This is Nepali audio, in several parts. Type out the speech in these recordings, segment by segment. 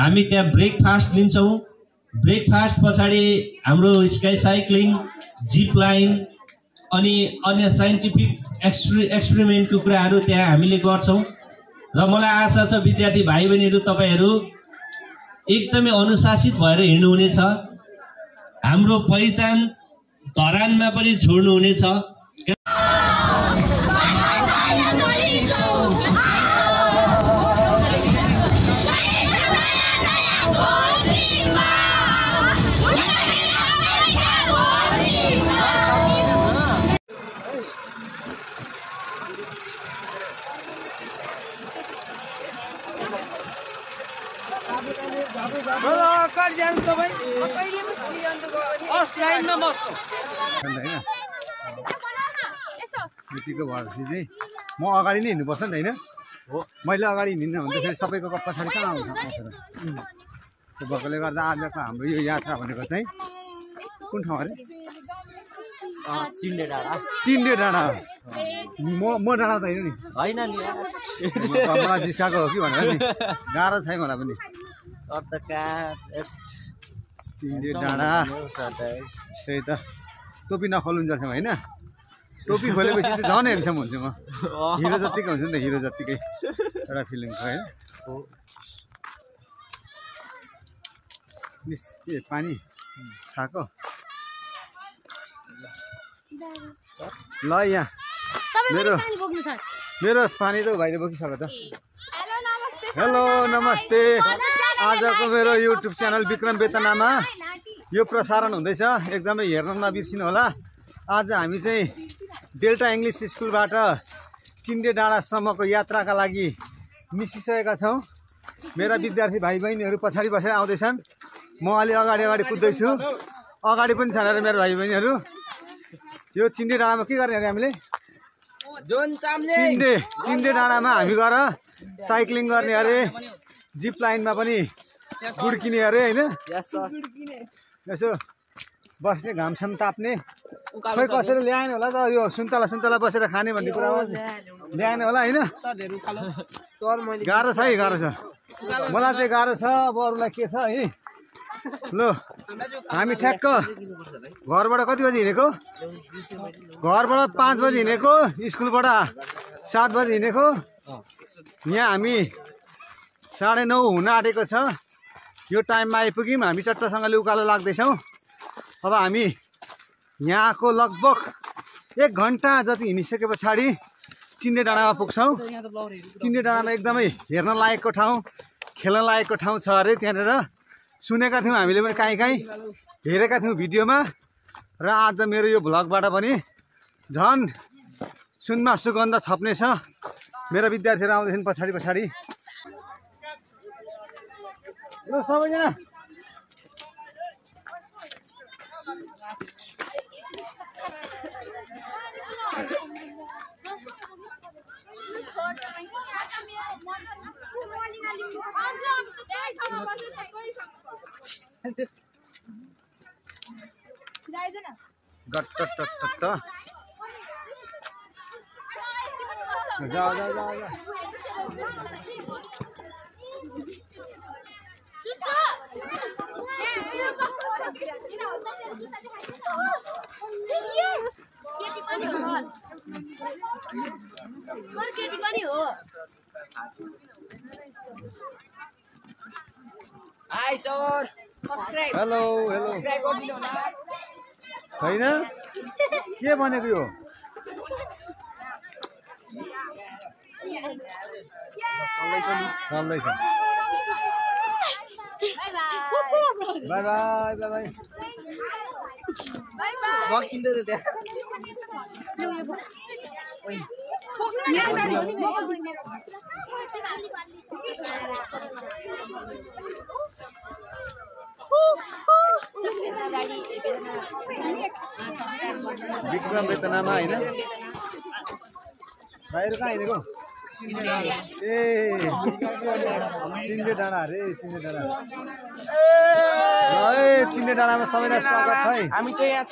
हामी त्यहाँ ब्रेकफास्ट लिन्छौँ। ब्रेकफास्ट पछाडि हाम्रो स्काई साइक्लिङ, जिप लाइन अनि अन्य साइन्टिफिक एक्सपेरिमेन्टको कुराहरू त्यहाँ हामीले गर्छौँ। र मलाई आशा छ विद्यार्थी भाइ बहिनीहरू तपाईहरू एकदमै अनुशासित भएर हिँड्नुहुनेछ। हाम्रो पहिचान धरानमा पनि छोड्नुहुनेछ। यतिको भएपछि चाहिँ म अगाडि नै हिँड्नुपर्छ नि त होइन? मैले अगाडि हिँड्दिनँ भने त फेरि सबैको पछाडि कहाँ आउँछ बसेर। त्यो भएकोले गर्दा आजको हाम्रो यो यात्रा भनेको चाहिँ कुन ठाउँ अरे? चिन्डे डाँडा। चिन्डे डाँडा। म डाँडा त होइन नि? मलाई जिस्काएको हो कि भनेर नि, गाह्रो छैन मलाई पनि। चिन्डे डाँडा त्यही त। टोपी नखोल्नुन्जेलसम्म होइन? टोपी खोलेपछि त झन् हेर्छम हुन्छु म। हिरो जत्तिकै हुन्छ नि त, हिरो जत्तिकै एउटा फिलिङ छ होइन? के पानी खाएको ल यहाँ मेरो पानी त भाइले बोकिसक्यो त। हेलो नमस्ते। आजको मेरो युट्युब च्यानल विक्रम बेतनामा यो प्रसारण हुँदैछ, एकदमै हेर्न नबिर्सिनु होला। आज हामी चाहिँ डेल्टा इङ्ग्लिस स्कुलबाट चिन्डे डाँडासम्मको यात्राका लागि निस्किसकेका छौँ। मेरा विद्यार्थी भाइ बहिनीहरू पछाडि बसेर आउँदैछन्, म अलि अगाडि कुद्दैछु। अगाडि पनि छन् अरे मेरो भाइ बहिनीहरू। यो चिन्डे डाँडामा के गर्ने अरे हामीले? चिन्डे डाँडामा हामी गएर साइक्लिङ गर्ने अरे, जिप लाइनमा पनि गुड्किने अरे होइन? यसो बस्ने, घामसम्म ताप्ने। खै कसैले ल्याएन होला त यो सुन्तला बसेर खाने भन्ने कुरामा ल्याएन होला होइन? गाह्रो छ है, गाह्रो छ। मलाई चाहिँ गाह्रो छ, अब अरूलाई के छ है। ल हामी ठ्याक्क घरबाट कति बजी हिँडेको? घरबाट 5 बजी हिँडेको, स्कुलबाट 7 बजी हिँडेको। यहाँ हामी 9:30 हुन आँटेको छ। यो टाइममा आइपुग्यौँ। हामी चट्टसँगले उकालो लाग्दैछौँ। अब हामी यहाँको लगभग 1 घन्टा जति हिँडिसके पछाडि चिन्डे डाँडामा पुग्छौँ। चिन्डे डाँडामा एकदमै हेर्न लायकको ठाउँ, खेल्न लायकको ठाउँ छ अरे। त्यहाँनिर सुनेका थियौँ, हामीले पनि काहीँ हेरेका थियौँ भिडियोमा। र आज मेरो यो भ्लगबाट पनि झन् सुनमा सुगन्ध थप्नेछ। मेरा विद्यार्थीहरू आउँदैछन् पछाडि। ल सबैजना जा हेलो छैन के भनेको यो? चल्दैछ। By by. विक्रम बेतनामा होइन? बाहिर कहाँ हिँडेको? ए चिन्डे डाँडा अरे, चिन्डे डाँडा। चिन्डे डाँडामा सबैलाई स्वागत छ है। हामी चाहिँ यहाँ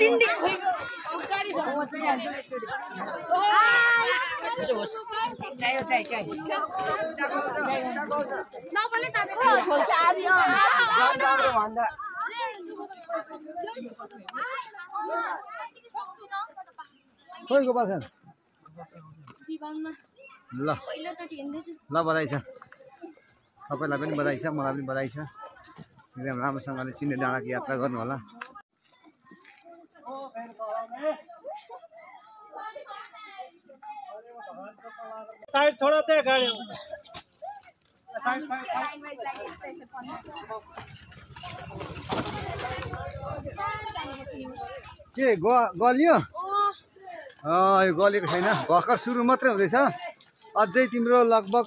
खोइ गोपाल सर ल ल बधाई छ तपाईँलाई पनि बधाई छ मलाई पनि बधाई छ एकदम राम्रोसँगले चिन्ने डाँडाको यात्रा गर्नु होला साइड छोडो त्यहाँ गाडी के गलियो यो गलेको छैन भर्खर सुरु मात्रै हुँदैछ अझै तिम्रो लगभग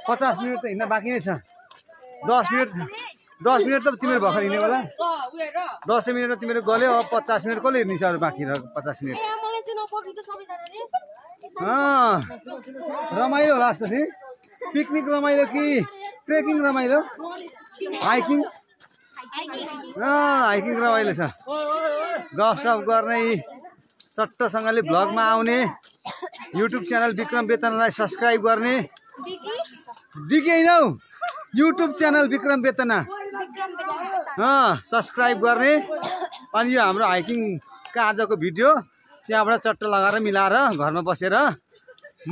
50 मिनट त हिँड्न बाँकी नै छ 10 मिनट त तिम्रो भर्खर हिँड्यो होला 10 मिनटमा तिम्रो गल्यो अब 50 मिनट कसले हिँड्छ अरू बाँकी 50 मिनट रमाइलो होला जस्तो नि पिकनिक रमाइलो कि ट्रेकिङ रमाइलो हाइकिङ हाइकिङ रमाइलो छ गफसफ गर्ने चट्टसँगले भ्लगमा आउने YouTube channel Vikram Betana subscribe गर्ने डिके होइन हौ YouTube channel Vikram Betana subscribe गर्ने अनि यो हाम्रो हाइकिङका आजको भिडियो त्यहाँबाट चट्ट लगाएर मिलाएर घरमा बसेर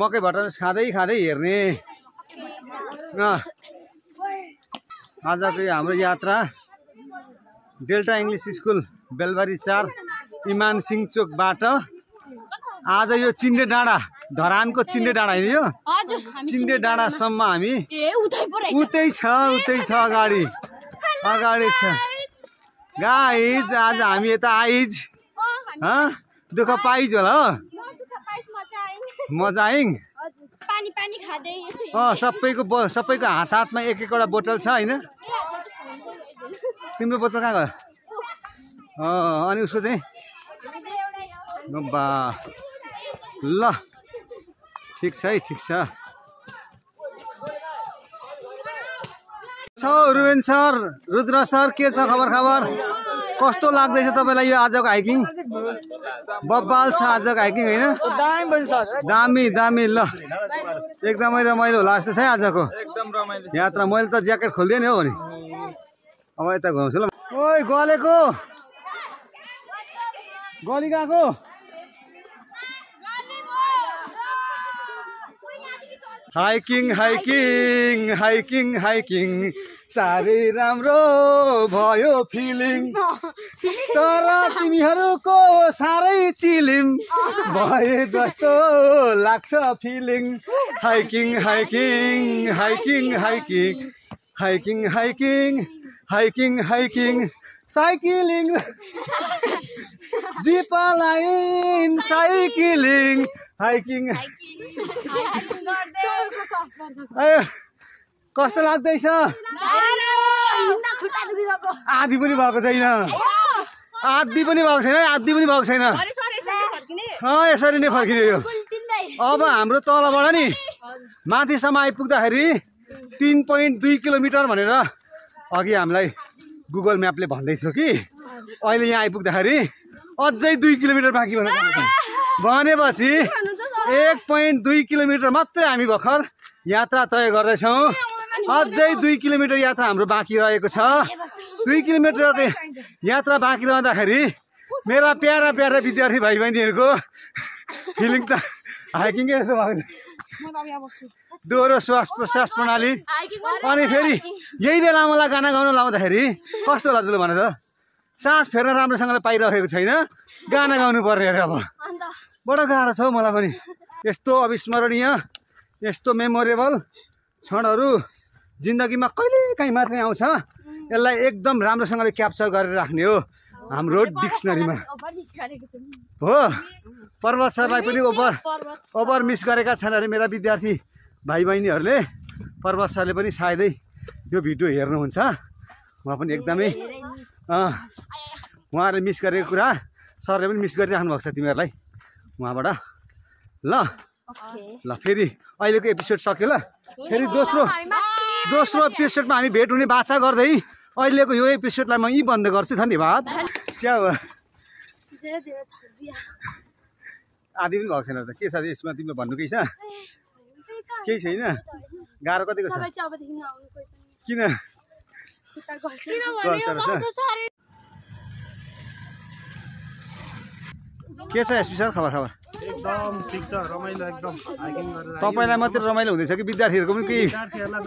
मकै भटमास खाँदै हेर्ने आजको यो हाम्रो यात्रा डेल्टा इङ्ग्लिस स्कुल बेलबारी 4 इमान सिंह चोकबाट आज यो चिन्डे डाँडा धरानको चिन्डे डाँडा होइन यो चिन्डे डाँडासम्म हामी उतै छ अगाडि छ गाइज आज हामी यता आइज दुःख पाइज होला मजा आइङ सबैको हातमा एक-एकवटा बोतल छ होइन तिम्रो बोतल कहाँ गयो अनि उसको चाहिँ ल ठिक छ रुवेन सर रुद्र सर के छ खबर कस्तो लाग्दैछ तपाईँलाई यो आजको हाइकिङ बब्बाल छ आजको हाइकिङ होइन दामी ल एकदमै रमाइलो होला जस्तो छ है आजको यात्रा मैले त ज्याकेट खोल्दिएँ नि हो नि अब यता घुम्छु ल ओइ गलेको गली गएको हाइकिङ साह्रै राम्रो भयो फिलिङ तर तिमीहरूको साह्रै चिलिम भए जस्तो लाग्छ feeling hiking cycling zip line cycling hiking कस्तो लाग्दैछ आधी पनि भएको छैन यसरी नै फर्किने यो अब हाम्रो तलबाट नि माथिसम्म आइपुग्दाखेरि 3.2 किलोमिटर भनेर अघि हामीलाई गुगल म्यापले भन्दै थियो कि अहिले यहाँ आइपुग्दाखेरि अझै 2 किलोमिटर बाँकी भनेपछि 1.2 किलोमिटर मात्रै हामी भर्खर यात्रा तय गर्दैछौँ अझै 2 किलोमिटर यात्रा हाम्रो बाँकी रहेको छ 2 किलोमिटर यात्रा बाँकी रहँदाखेरि मेरा प्यारा विद्यार्थी भाइ बहिनीहरूको फिलिङ त हाइकिङै जस्तो भएको दोहोरो श्वास प्रश्वास प्रणाली अनि फेरि यही बेला मलाई गाना गाउन लाउँदाखेरि कस्तो लाग्छ भन त सास फेर्न राम्रोसँगले पाइरहेको छैन गाना गाउनु पर्ने अरे अब बडो गाह्रो छ मलाई पनि यस्तो अविस्मरणीय यस्तो मेमोरेबल क्षणहरू जिन्दगीमा कहिलेकाहीँ मात्रै आउँछ यसलाई एकदम राम्रोसँगले क्याप्चर गरेर राख्ने हो हाम्रो डिक्सनरीमा हो पर्वत सरलाई पनि ओभर मिस गरेका छन् अरे मेरा विद्यार्थी भाइ बहिनीहरूले पर्वत सरले पनि सायदै यो भिडियो हेर्नुहुन्छ उहाँ पनि एकदमै उहाँहरूले मिस गरेको कुरा सरले पनि मिस गरिराख्नु भएको छ तिमीहरूलाई उहाँबाट ल फेरि अहिलेको एपिसोड सक्यो ल फेरि दोस्रो एपिसोडमा हामी भेट हुने बाचा गर्दै अहिलेको यो एपिसोडलाई म यी बन्द गर्छु धन्यवाद क्या हो आदि पनि भएको छैन त के छ यसमा तिमीले भन्नु केही छ केही छैन गाह्रो कतिको छ किन के छ एसपी सर खबर एकदम ठिक छ रमाइलो एकदम हाइकिङ गरेर तपाईँलाई मात्रै रमाइलो हुँदैछ कि विद्यार्थीहरूको पनि केही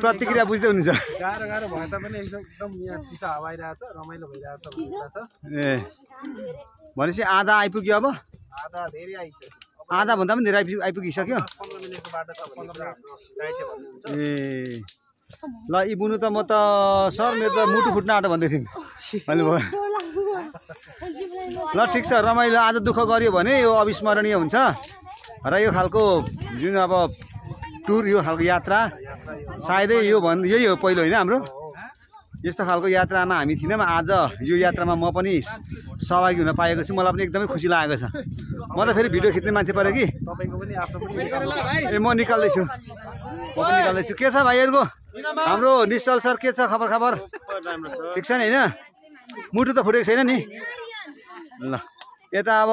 प्रतिक्रिया बुझ्दै हुनुहुन्छ गाह्रो भए तापनि एकदम यहाँ चिसो हावा आइरहेछ रमाइलो भइरहेछ ए भनेपछि आधा आइपुग्यो अब आधा धेरै आइसक्यो आधा भन्दा पनि धेरै आइपुगिसक्यो 15 मिनेटको बाटो छ भने गाइडले भन्नुहुन्छ ए ल यी बुनु त म त सर मेरो त मुटु फुट्न आँटो भन्दै थिएँ अहिले भयो ल ठिक छ रमाइलो आज दुःख गरियो भने यो अविस्मरणीय हुन्छ र यो खालको जुन अब टुर यो खालको यात्रा सायदै यही हो पहिलो होइन हाम्रो यस्तो खालको यात्रामा हामी थिएनौँ आज यो यात्रामा म पनि सहभागी हुन पाएको छु मलाई पनि एकदमै खुसी लागेको छ म त फेरि भिडियो खिच्ने मान्छे पऱ्यो कि तपाईको पनि आफ्नो पनि ए म निकाल्दैछु के छ भाइहरूको हाम्रो निश्चल सर के छ खबर ठिक छ नि होइन मुटु त फुटेको छैन नि ल यता अब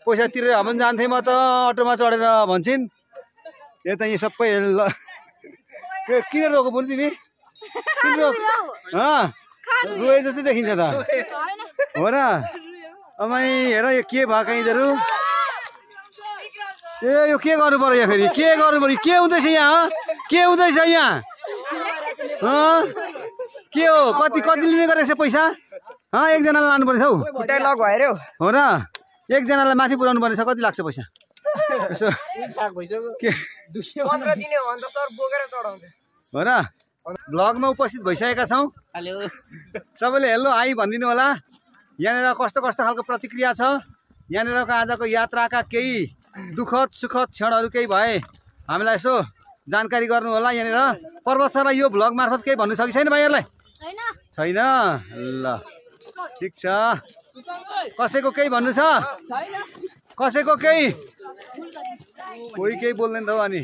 पैसा तिरेर पनि जान्थेँ म त अटोमा चढेर भन्छन् यता यहाँ सबै ल किन रोको बोल्नु तिमी किन रोक रोए जस्तै देखिन्छ त हो र अमाइ हेर यो के भएको यिनीहरू ए यो के गर्नु पर्यो यहाँ फेरि के गर्नु पर्यो के हुँदैछ यहाँ के हुँदैछ यहाँ के हो कति लिने गरेको छ पैसा एकजनालाई लानु पर्छ हौ खुट्टा लक भयो हो र एकजनालाई माथि पुऱ्याउनु पर्ने छ कति लाग्छ पैसा यसो के 15 दिने हो भने त सर बोकेर चढाउँछ हो र ब्लगमा उपस्थित भइसकेका छौँ हेलो सबैले हेलो हाई भनिदिनु होला यहाँनिर कस्तो खालको प्रतिक्रिया छ यहाँनिरको आजको यात्राका केही दुःखद सुखद क्षणहरू केही भए हामीलाई यसो जानकारी गर्नु होला यहाँनिर पर्वत सर यो भ्लग मार्फत केही भन्नु छ कि छैन भाइहरूलाई छैन ल ठिक छ कसैको केही भन्नु छ कसैको केही कोही केही बोल्दैन त अनि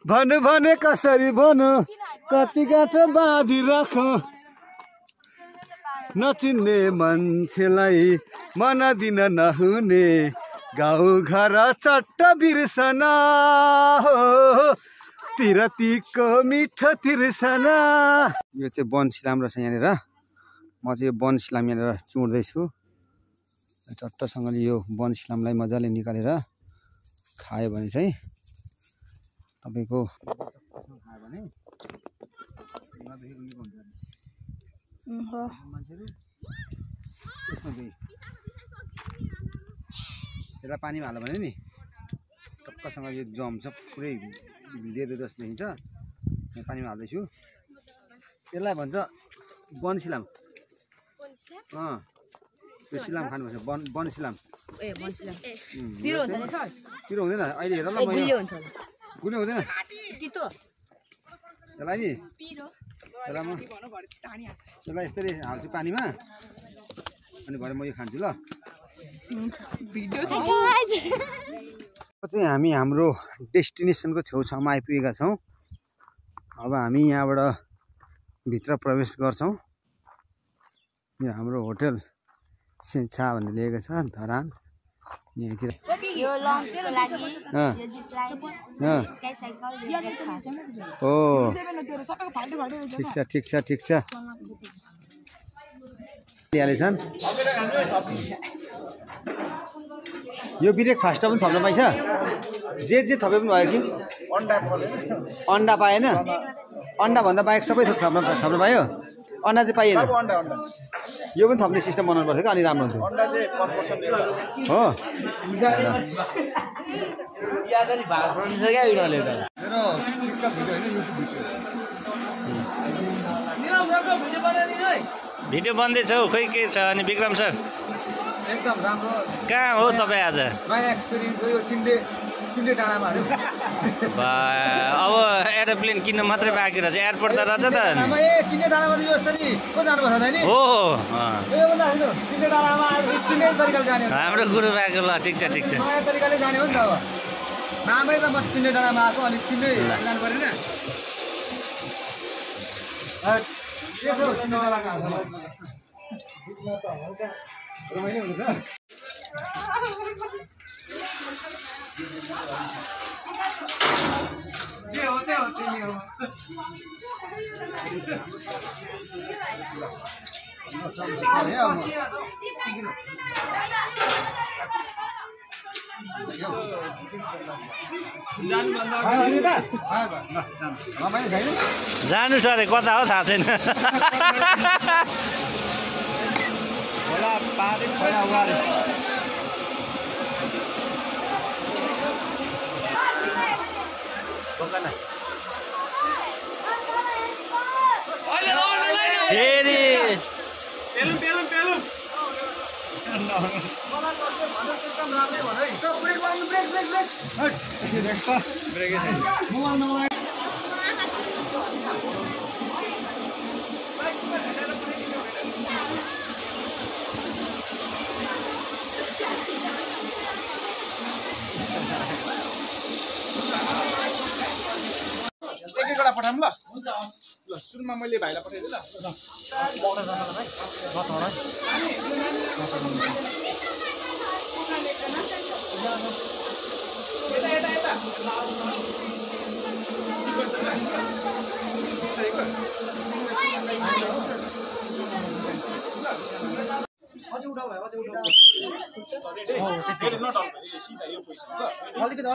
भन्नु भने कसरी भन्नु कति गाँठो बाँधी राख नचिन्ने मान्छेलाई मन दिन नहुने गाउँ घर चट्ट बिर्सना हो पिरतीको मिठो तिर्सना यो चाहिँ वन सिलाम रहेछ यहाँनिर म चाहिँ यो वन सिलाम यहाँनिर चुड्दैछु चट्टसँगले यो वन सिलामलाई मजाले निकालेर खायो भने चाहिँ तपाईँको खायो भने यसलाई पानीमा हाल्यो भने नि टक्कसँग यो जम्छ पुरै लेदो जस्तो देखिन्छ पानीमा हाल्दैछु यसलाई भन्छ वन सिलाम त्यो सिलाम खानुपर्छ वन सिलाम पिरो हुँदैन अहिले हेर ल गुलियो हुँदैन यसलाई नि यसलाई यस्तरी हाल्छु पानीमा अनि भरे म यो खान्छु ल चाहिँ हामी हाम्रो डेस्टिनेसनको छेउछाउमा आइपुगेका छौँ अब हामी यहाँबाट भित्र प्रवेश गर्छौँ यो हाम्रो होटल सिन्छा भन्ने लिएको छ धरान यहाँतिर यो लन्चको लागि यो जिप लाइन स्काई साइकल ओ ठिक छ हालेछन् यो ब्रेकफास्ट पनि थप्न पाइन्छ जे थपे पनि भयो कि अन्डा पाएन अन्डा भन्दा बाहेक सबै थप्न पायो अन्डा चाहिँ पाइएन यो पनि थप्ने सिस्टम बनाउनु पर्छ कि अनि राम्रो हुन्थ्यो हो भिडियो बन्दैछ हौ खोइ के छ अनि विक्रम सर एकदम राम्रो कहाँ हो तपाईँ आज नयाँ एक्सपिरियन्स हो यो चिन्डे डाँडामा अब एरोप्लेन किन्न मात्रै बाँकी रहेछ एयरपोर्ट त रहेछ त चिन्डे डाँडामा त यो यसरी को जानुपर्छ नि हो चिन्डे डाँडामा चिन्डे तरिकाले जाने हाम्रो गुरु भएको ल ठिक छ नयाँ तरिकाले जाने हो नि त अब नामै त म चिन्डे डाँडामा आएको अनि चिन्डे जानु परेन जे हो त्यो हो तिमी हो जानु सर कता हो थाहा छैन एकैवटा पठाऊँ ल ल सुरुमा मैले भाइलाई पठाइदिएँ ल अलिकति 1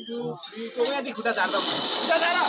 2 3 यहाँदेखि खुट्टा झार्दा खुट्टा झार हो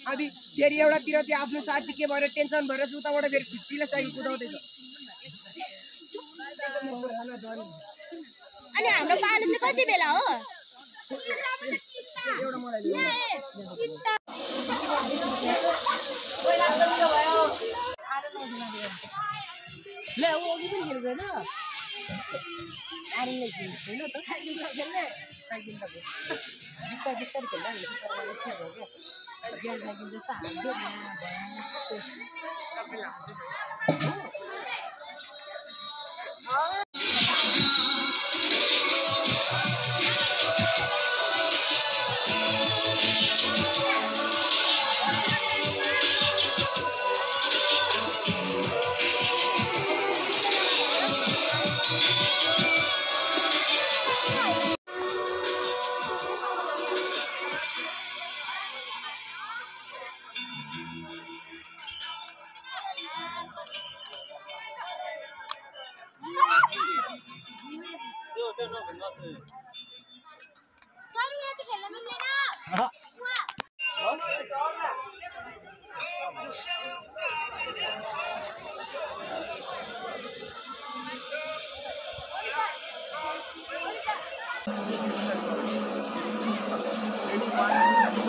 अभी फेरि एउटातिर चाहिँ आफ्नो साथी के भएर टेन्सन भएर उताबाट फेरि खुसीले साइकल कुदाउँदैछ अनि हाम्रो पालो चाहिँ कति बेला हो ले ऊ अघि पनि खेल्दैन आर्मीले खेल्दैन त साइकल त खेल्ने साइकल त बिस्तारै बिस्तारै खेल्दा नि हो क्या गेयर साइकल जस्तो हाल्दै Ready, 1,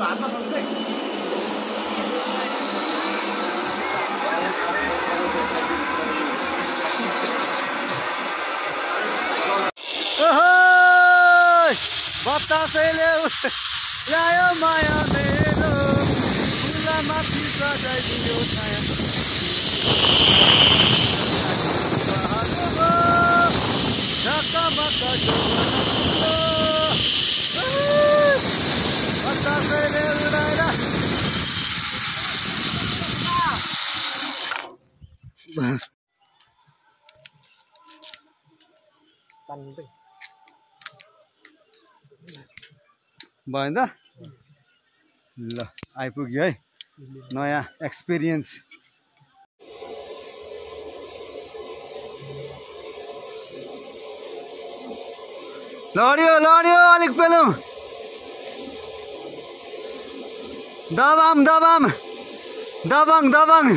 बतासैले ल्यायो माया मेरो फुलामाथि सजाइदियो छाया ढकमक बतासैले उडाएर भयो नि त ल आइपुग्यो है नयाँ एक्सपिरियन्स लड्यो अलिक पेलौँ दबाङ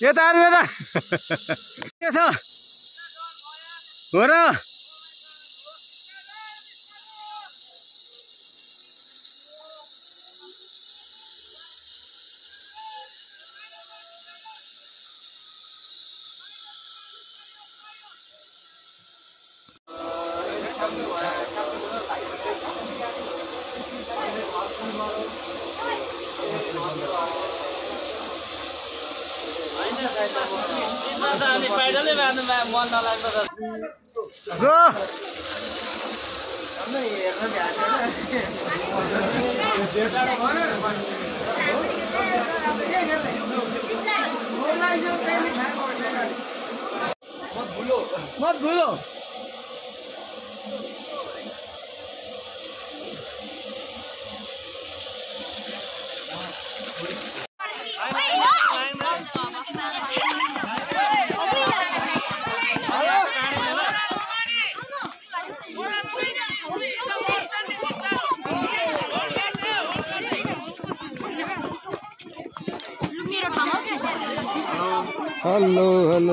यता के छ हो र गो मत भूलो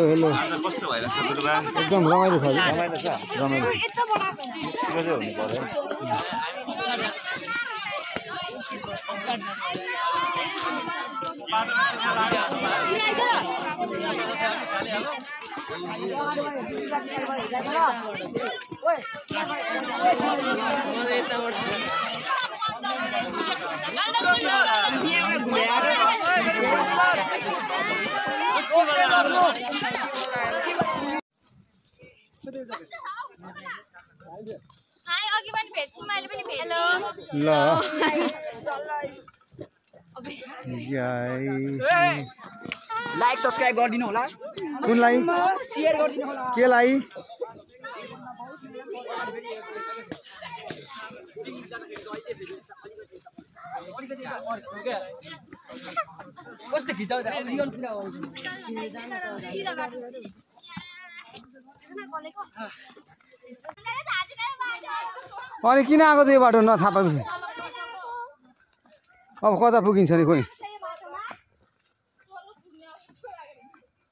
हेलो आज कस्तो भइरहेछ गुरुबा एकदम रमाइलो छ रमाइलो हाय अघि पनि भेट्छु मैले पनि हेलो ल लाइक सब्स्क्राइब गरिदिनु होला कुनलाई शेयर गरिदिनु होला केलाई कस्तो खिचाउँछ रियल कुरा हो अनि किन आएको त्यो बाटो नथाहा पाएपछि अब कता पुगिन्छ नि खोइ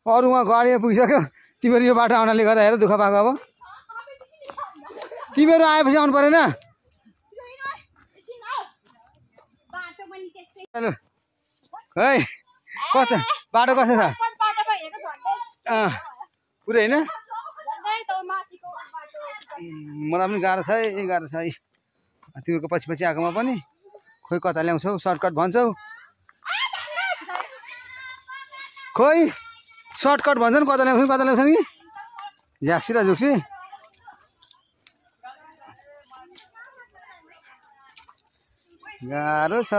अरू उहाँ गाडीमा पुगिसक्यो तिमीहरू यो बाटो आउनाले गर्दा हेर दुःख पाएको अब तिमीहरू आएपछि आउनु परेन है कस्तो बाटो कस्तो छ पुरै होइन मलाई पनि गाह्रो छ है तिमीहरूको पछि पछि आएकोमा पनि खोइ कता ल्याउँछौ सर्टकट भन्छौ खोइ सर्टकट भन्छन् कता ल्याउँछन् कि झ्याक्सी र झुक्सी गाह्रो छ